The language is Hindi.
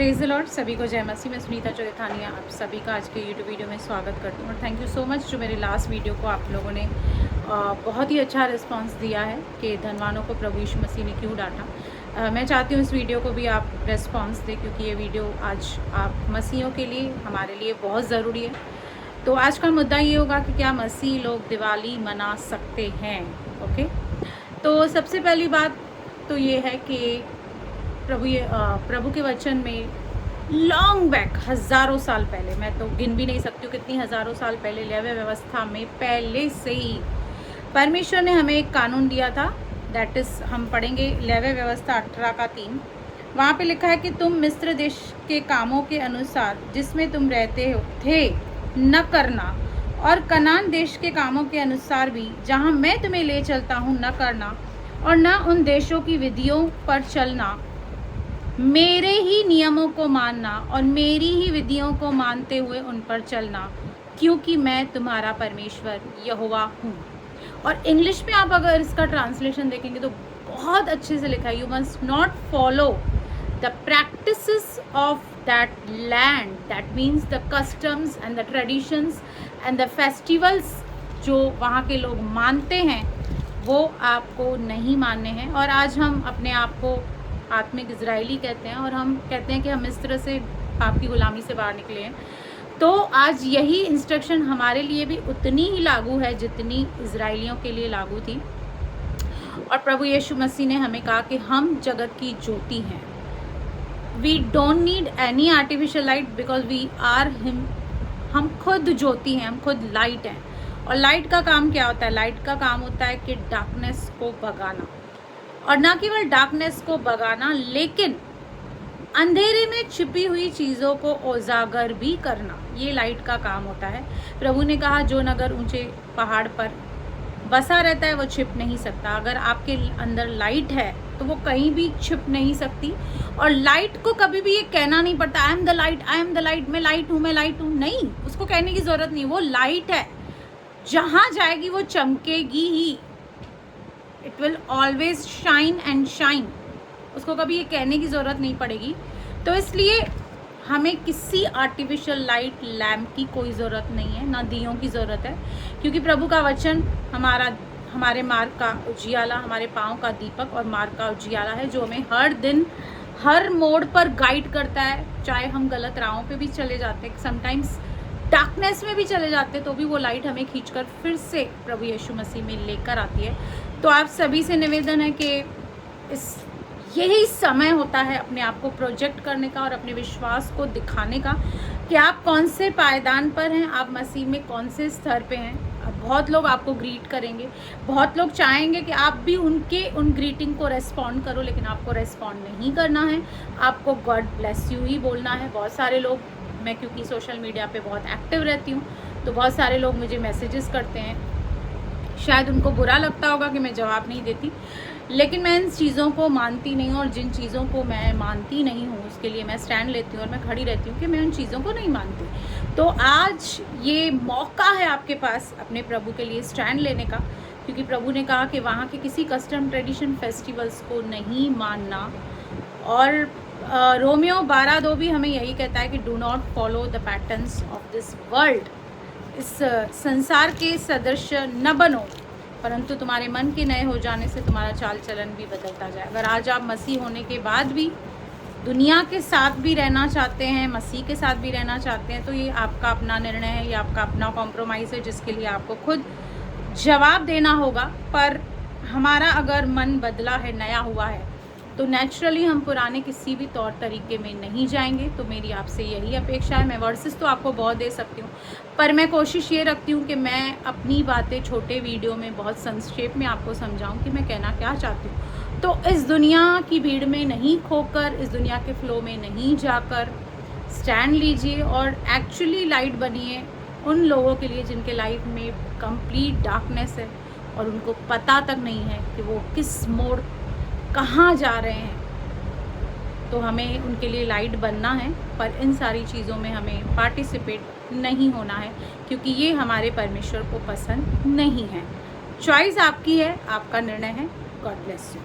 Praise the Lord. सभी को जय मसीह। मैं सुनीता चौथानिया आप सभी का आज के यूट्यूब वीडियो में स्वागत करती हूँ और थैंक यू सो मच जो मेरे लास्ट वीडियो को आप लोगों ने बहुत ही अच्छा रिस्पांस दिया है कि धनवानों को प्रभु यीशु मसीह ने क्यों डांटा। मैं चाहती हूँ इस वीडियो को भी आप रिस्पांस दें क्योंकि ये वीडियो आज आप मसीहों के लिए, हमारे लिए बहुत ज़रूरी है। तो आज का मुद्दा ये होगा कि क्या मसीह लोग दिवाली मना सकते हैं। ओके, तो सबसे पहली बात तो ये है कि प्रभु के वचन में लॉन्ग बैक हज़ारों साल पहले, मैं तो गिन भी नहीं सकती हूँ कितनी हज़ारों साल पहले, लेव्य व्यवस्था में पहले से ही परमेश्वर ने हमें एक कानून दिया था। दैट इज़, हम पढ़ेंगे लेव्य व्यवस्था 18:3। वहाँ पे लिखा है कि तुम मिस्र देश के कामों के अनुसार जिसमें तुम रहते थे न करना, और कनान देश के कामों के अनुसार भी जहाँ मैं तुम्हें ले चलता हूँ न करना, और न उन देशों की विधियों पर चलना। मेरे ही नियमों को मानना और मेरी ही विधियों को मानते हुए उन पर चलना, क्योंकि मैं तुम्हारा परमेश्वर यहोवा हूँ। और इंग्लिश में आप अगर इसका ट्रांसलेशन देखेंगे तो बहुत अच्छे से लिखा है, you must not follow the practices of that land, that means the customs and the traditions and the festivals जो वहाँ के लोग मानते हैं वो आपको नहीं मानने हैं। और आज हम अपने आप को आत्मिक इजरायली कहते हैं और हम कहते हैं कि हम इस तरह से पाप की गुलामी से बाहर निकले हैं। तो आज यही इंस्ट्रक्शन हमारे लिए भी उतनी ही लागू है जितनी इजरायलियों के लिए लागू थी। और प्रभु यीशु मसीह ने हमें कहा कि हम जगत की ज्योति हैं। We don't need any artificial light because we are him. हम खुद ज्योति हैं, हम खुद लाइट हैं। और लाइट का काम क्या होता है? लाइट का काम होता है कि डार्कनेस को भगाना, और ना केवल डार्कनेस को भगाना लेकिन अंधेरे में छिपी हुई चीज़ों को उजागर भी करना। ये लाइट का काम होता है। प्रभु ने कहा जो नगर ऊंचे पहाड़ पर बसा रहता है वो छिप नहीं सकता। अगर आपके अंदर लाइट है तो वो कहीं भी छिप नहीं सकती। और लाइट को कभी भी ये कहना नहीं पड़ता I am the light, I am the light, मैं लाइट हूँ, मैं लाइट हूँ। नहीं, उसको कहने की ज़रूरत नहीं। वो लाइट है, जहाँ जाएगी वो चमकेगी ही। It will always shine and shine. उसको कभी ये कहने की ज़रूरत नहीं पड़ेगी। तो इसलिए हमें किसी आर्टिफिशियल लाइट लैम्प की कोई ज़रूरत नहीं है, ना दियों की ज़रूरत है, क्योंकि प्रभु का वचन हमारे मार्ग का उजियाला, हमारे पाँव का दीपक और मार्ग का उजियाला है, जो हमें हर दिन हर मोड़ पर गाइड करता है। चाहे हम गलत राहों पे भी चले जाते हैं, समटाइम्स डार्कनेस में भी चले जाते हैं, तो भी वो लाइट हमें खींचकर फिर से प्रभु यीशु मसीह में लेकर आती है। तो आप सभी से निवेदन है कि यही समय होता है अपने आप को प्रोजेक्ट करने का और अपने विश्वास को दिखाने का कि आप कौन से पायदान पर हैं, आप मसीह में कौन से स्तर पे हैं। बहुत लोग आपको ग्रीट करेंगे, बहुत लोग चाहेंगे कि आप भी उन ग्रीटिंग को रेस्पॉन्ड करो, लेकिन आपको रेस्पॉन्ड नहीं करना है। आपको गॉड ब्लेस यू ही बोलना है। बहुत सारे लोग, मैं क्योंकि सोशल मीडिया पे बहुत एक्टिव रहती हूँ, तो बहुत सारे लोग मुझे मैसेजेस करते हैं। शायद उनको बुरा लगता होगा कि मैं जवाब नहीं देती, लेकिन मैं इन चीज़ों को मानती नहीं हूँ। और जिन चीज़ों को मैं मानती नहीं हूँ उसके लिए मैं स्टैंड लेती हूँ और मैं खड़ी रहती हूँ कि मैं उन चीज़ों को नहीं मानती। तो आज ये मौका है आपके पास अपने प्रभु के लिए स्टैंड लेने का, क्योंकि प्रभु ने कहा कि वहाँ के किसी कस्टम, ट्रेडिशन, फेस्टिवल्स को नहीं मानना। और रोमियो 12:2 भी हमें यही कहता है कि do not follow the patterns of this world. इस संसार के सदृश न बनो, परंतु तुम्हारे मन के नए हो जाने से तुम्हारा चाल चलन भी बदलता जाए। अगर आज आप मसीह होने के बाद भी दुनिया के साथ भी रहना चाहते हैं, मसीह के साथ भी रहना चाहते हैं, तो ये आपका अपना निर्णय है, ये आपका अपना कॉम्प्रोमाइज़ है, जिसके लिए आपको खुद जवाब देना होगा। पर हमारा अगर मन बदला है, नया हुआ है, तो नेचुरली हम पुराने किसी भी तौर तरीके में नहीं जाएंगे। तो मेरी आपसे यही अपेक्षा है। मैं वर्सेस तो आपको बहुत दे सकती हूँ, पर मैं कोशिश ये रखती हूँ कि मैं अपनी बातें छोटे वीडियो में बहुत संक्षेप में आपको समझाऊँ कि मैं कहना क्या चाहती हूँ। तो इस दुनिया की भीड़ में नहीं खोकर, इस दुनिया के फ्लो में नहीं जाकर स्टैंड लीजिए और एक्चुअली लाइट बनिए उन लोगों के लिए जिनके लाइफ में कंप्लीट डार्कनेस है और उनको पता तक नहीं है कि वो किस मोड़ कहाँ जा रहे हैं। तो हमें उनके लिए लाइट बनना है, पर इन सारी चीज़ों में हमें पार्टिसिपेट नहीं होना है, क्योंकि ये हमारे परमेश्वर को पसंद नहीं है। चॉइस आपकी है, आपका निर्णय है। God bless you.